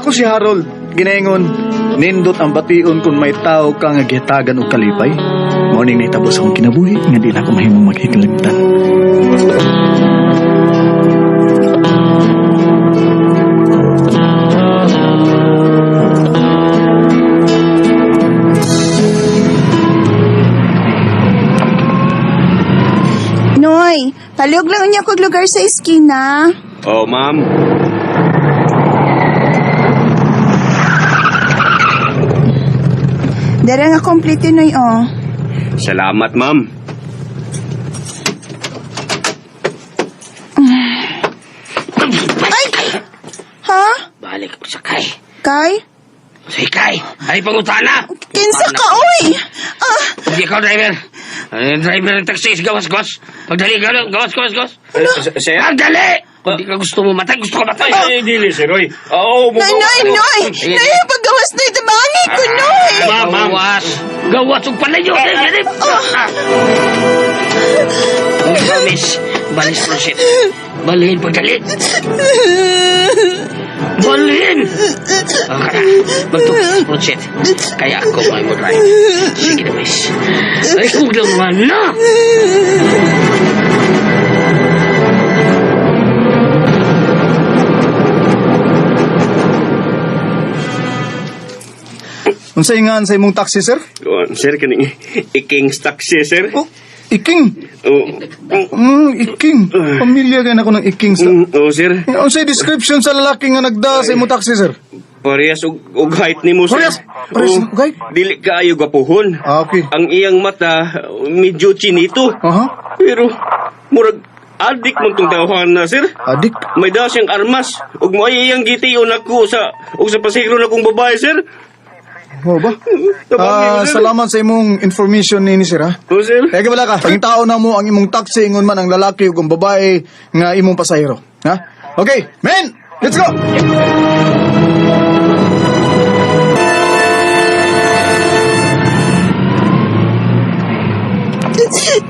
Ako si Harold, ginaingon, nindot ang bation kung may tao ka nga gihatagan o kalipay. Morning na itabos akong kinabuhi, nga di na ako mahimong maghikalagtan. Noy, palihog lang niya kog lugar sa eskina. Oh, ma'am. Dara nga complete Noy, oh. Salamat, ma'am. Ay! Ha? Balik ko sa kay. Kay? Say kay. Ay, pangutana. Kinsa ka, oy! Ah! Hindi ka driver. Driver ng taxi is gawas-gawas. Pagdali, gawas. Sir? Pagdali! Hindi ka gusto mo matay, gusto ko matay. Ay, dili, sir. Oy. Oo, Noy! Noy, paggawas na ito, bangi ko, Noy! Ma'am. Gawas ug palayo. Promise. Balis proceed. Balhin pagdali. Balhin! Kana, magtukas proceed. Kaya ako may mo drive. Sige na, miss. Ay, huwag naman na! Unsay nga sa imong taxi, sir? Sir, kaning iking's taxi, sir. Oh, Iking. Oh, Iking. Pamilya ka na ako ng Iking. sir. Unsay description sa lalaki nga nagda sa imong taxi, sir? Parehas og height ni mo, sir. Parehas og height? Dili kaayo gapuhon. Okay. Ang iyang mata, medyo chinito. Aha. Pero, murag adik man tong tawhan na, sir. Adik. May daw siyang armas. Ug mo ay iyang gitiyon ako sa pasahero na kong babae, sir. Mo ba? Salamat sa imong information ni sir, ha? Oh, sir. Kaya wala ka, pangitao na mo ang imong taxi ingon man ang lalaki ug ang babae nga imong pasahero. Ha? Okay, men! Let's go!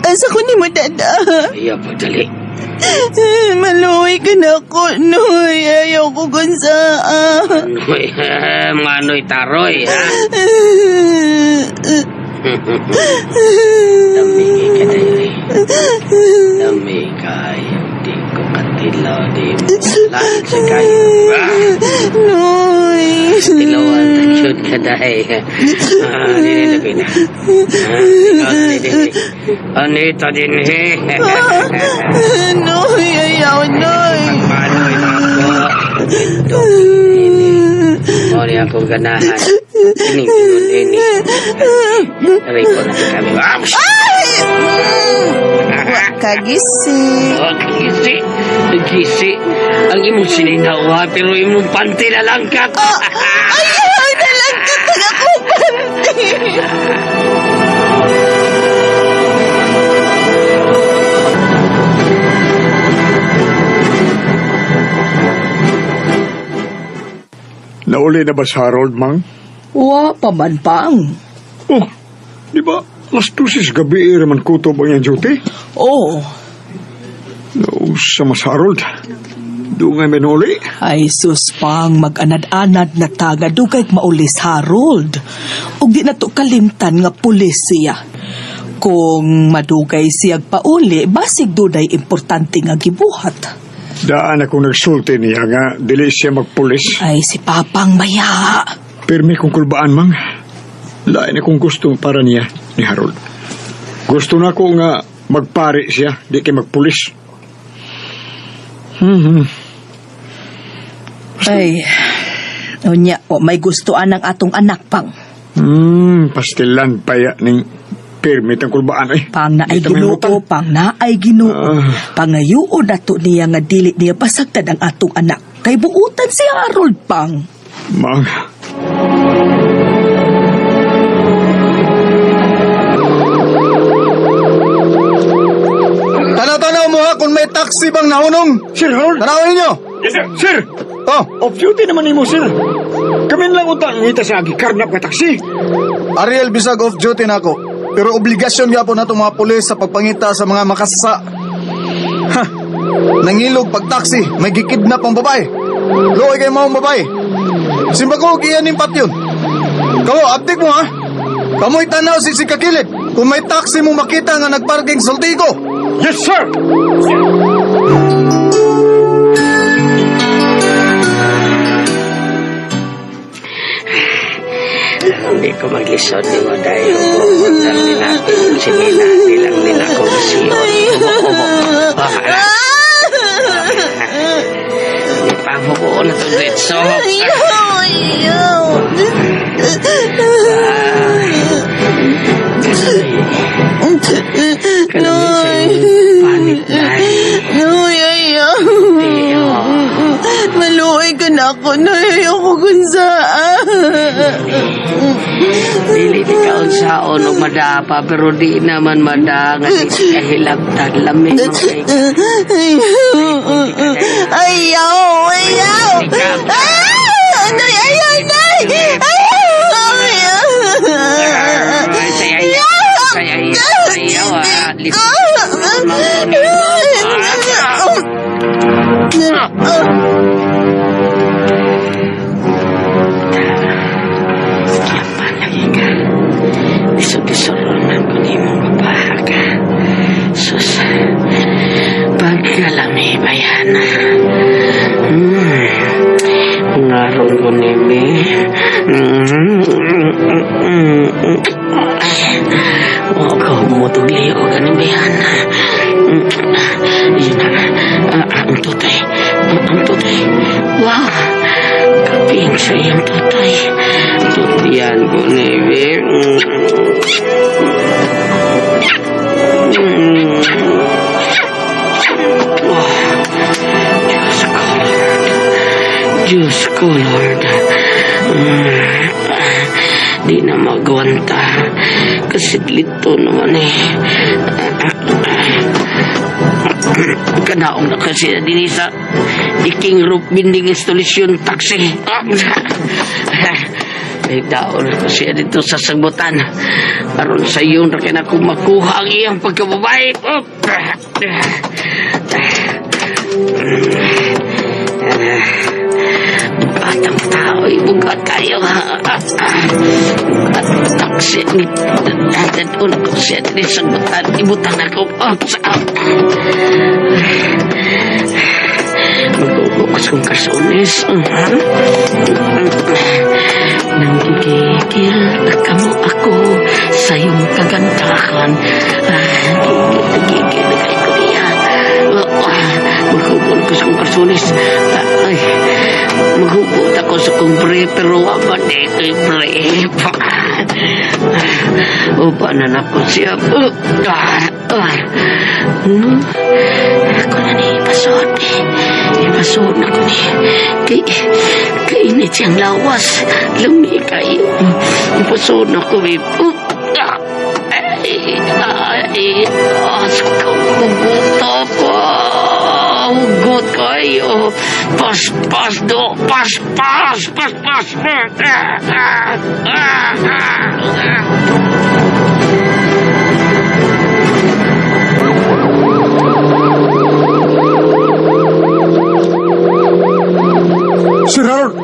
Asa ko ni mo, dada? Iya, pagdali. Maluwi ka na ako, Noy. Ayaw ko kung saan. Mga ano'y taroy, ha? Dami ka tayo, eh. Dami kayo. Di ko katilaw. Di mo lang sa kayo. Noy. Tilawan na shoot ka dahil. Dinilagay na. Anito din, eh. Noy, ayaw, Noy. Paano ito ako? Ito. Mori akong ganahan. Pining-pinon ini. Aray ko na kami. Ay! Kagisi. Oh, kagisi. Kagisi. Ang imong sininawa, pero imong panty na lang ka. Ayaw na lang katag ako, panty. Nauli na ba si Harold, Mang? Wa pa man pang. Oh, di ba? Alas 12 gabi raman kutob ang iyang duty. Oh, Nausa mas Harold. Doon nga minuli. ay sus pang mag-anad-anad na taga dugay maulis Harold. Ug di na to kalimtan nga pulis siya. Kung madugay siyag pauli, basig duday importante nga gibuhat. Daan akong nagsulti niya nga dili siya magpulis. Ay si Papang maya. Pirmi kong kulbaan, Mang. Lain akong gusto para niya ni Harold. Gusto na ko nga magpari siya, di kay magpulis. Ay, unya, o may gustuan ng atong anak pang. Pastilan pa ya ning permit ang kulbaan ay. Pang naay Di kami Ginoo, utang. pang naay Ginoo. Pangayuon nato niya nga dili niya pasagtad ang atong anak. Kay buutan si Harold pang. Mang, Tanaw-tanaw mo ha kung may taxi bang nahunong. Sir Harold. Tanawin ninyo. Yes, sir. Sir, Oh, off duty naman ni mo, sir. Kami lang utang ngita sa karnap ka taxi. Ariel bisag off duty na ako. Pero obligasyon gyapon nato mga pulis sa pagpangita sa mga makasasa. Ha. Nangilog pag taxi, may gikidnap ang babae. Luoy kay maong babae. Simba ko, iyan yung patyon. Kawo, update mo ha. Kamoy tanaw si kakilid. Kung may taxi mo makita nga nagparking Saltigo. Yes, sir! Hindi ko mag-lisod ni mo dahil umuot lang din ako. Sige na, nilang din ako siyon. Hindi pa bubuo na itong red soap. Kalamin sa'yo, panit dahil. Maluoy ka na ako, Noy. Ayoko kung saan. Dili di kaon saon o madapa, pero di naman madanga. Di kahilabtan lamig. Ayaw! Ayaw! Noy! Ayaw! Noy! Ayaw! Sayaw ah. Isod-isorunan ko ni mong babaga. Sus, pagkalami bayan. Ngaron ko ni mi. Huwag ka humutuli o ganun bayan. Yun na. Ang tutay. Ang tutay. Wow! Kaping sa iyong tutay. Tutian ko ni mi. Diyos ko, Lord. Di na magwanta. Kasi lito naman eh. Kanaong na kasi din sa King Rope Binding Installation Taxi. May daon ko siya dito sa sagutan. Aron sa iyon na kinako makuha ang iyang pagkababay. Bugat ang tao, bugat kayo. Bugat ang taksi. Doon ako siya din sa sagutan. Ibutan ako. Mag-ubukas kong kasunis. Nanggigigil ka mo ako sa iyong kagandahan. Gigil na kayo ko niya. Mag-ubukas kong kasunis. Mag-ubot ako sa kong brief, pero waman eh ko'y brief. Upanan ako siya. Ako na ni ipasod eh. Ipasod na ko ni. Kainit siyang lawas. Lumi kayo. Ipasod na ko eh. Asakang puguto ko. Hugot kayo. Pas. Sir Harold,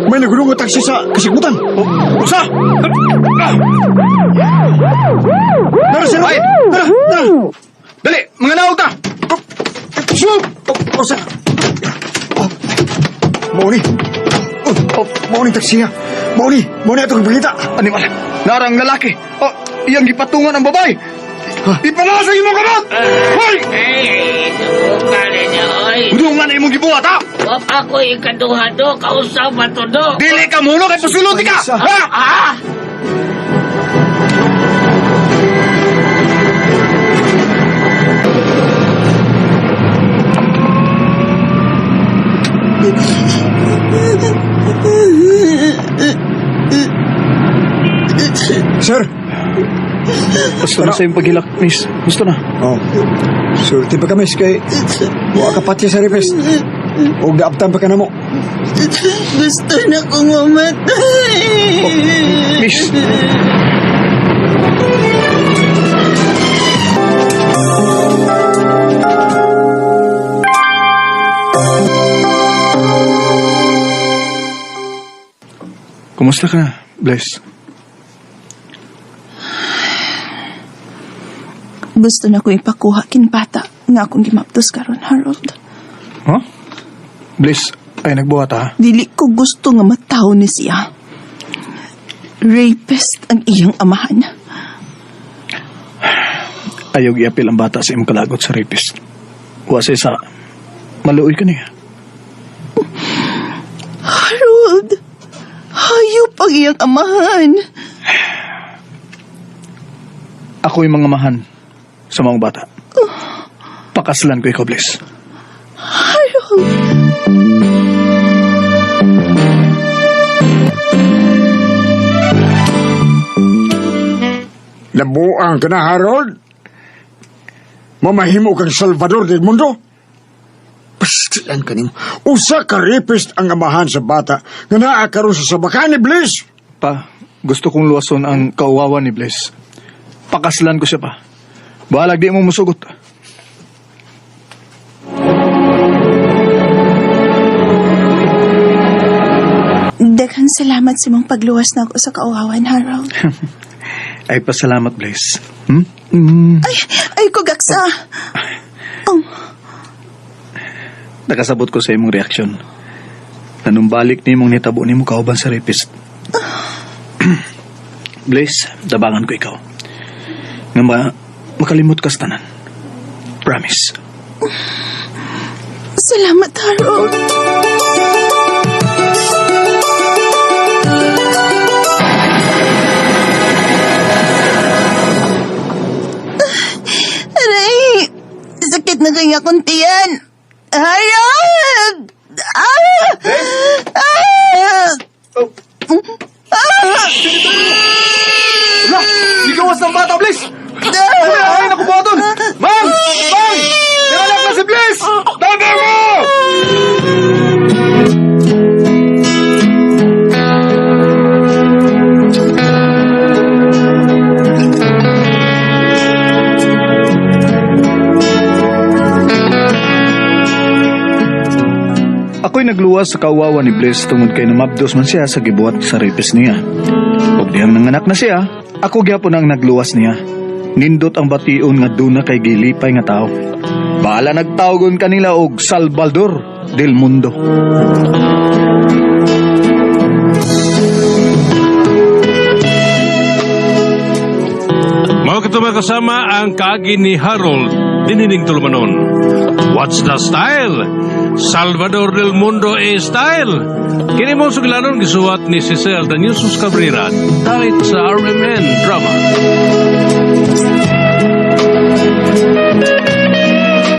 may nagulong nga taksi sa kasigmutan. Usa! Tara, sir! Ay! Tara! Dali, mga naog ta! Shoot! Usa! Mauni! Mauni taksi niya! Mauni atong ipakita! Animal, narang lalaki. Iyang gipatungan ang babae. Ipalasa yung mga kamot! Hoy! Bale niya, oy. Udungan na imong gibuhat, ha? Wap ako ikaduhado, kausap ba to do? Dili ka muno kay pasuloti ka! Ha? Sir! Gusto na sa iyong paghilak, miss. Gusto na. Oh. Surti pa kami kay wa ka patya sa request. O gaaptan pa ka na mo. Gusto na kong mamatay. Miss. Kumusta ka, Bless? Gusto na ko ipakuha kin bata nga akong gimaptos karon, Harold. Huh? Bless, ay nagbuhat ha? Dili ko gusto nga mataw ni siya. Rapist ang iyang amahan. Ayaw giapil ang bata sa imong kalagot sa rapist. Wase sa maluoy ka niya. Harold, hayop ang iyang amahan. Ako yung mga mahan sa mga bata. Pakaslan ko ikaw, Bless. Harold, Nabuang ka na, Harold. Mamahimo kang Salvador del Mundo. Pastilan ka nimo. Usa ka rapist ang amahan sa bata nga naa karon sa sabakan ni Bliss. Pa, gusto kong luwason ang kauwawa ni Bless. Pakaslan ko siya pa. Bahalag di mo musugot. daghang salamat sa mong pagluwas na ako sa kauwawan, Harold. Ay, pasalamat, Bless. Ay, kugaksa. Oh, Nakasabot ko sa imong reaksyon. Nanumbalik ni mong nitabo ni mo kauban sa rapist. Blaze, dabangan ko ikaw. Nga makalimot ka sa tanan. Promise. salamat, Harold. Aray, sakit na kaya akong tiyan. Harold! Wala! Ligawas ng bata, Blaze! Ay, naku po doon! Ma'am! Ma'am! Nakalap na si Blaze! Tama mo! Ako'y nagluwas sa kauwawa ni Blaze tungod kay namabdos man siya sa gibuhat sa rapist niya. Ug diyang nanganak na siya, ako gyapon ang nagluwas niya. Nindot ang bation nga duna kay gilipay nga tao. Bahala nagtawgon kanila og Salvador del Mundo. Mga katuma kasama ang kaagi ni Harold dinining tulumanon. What's the style? Salvador del Mundo style. Kini mo suglanon gisuwat ni Cecil Daniusos Cabrera dalit sa RMN Drama.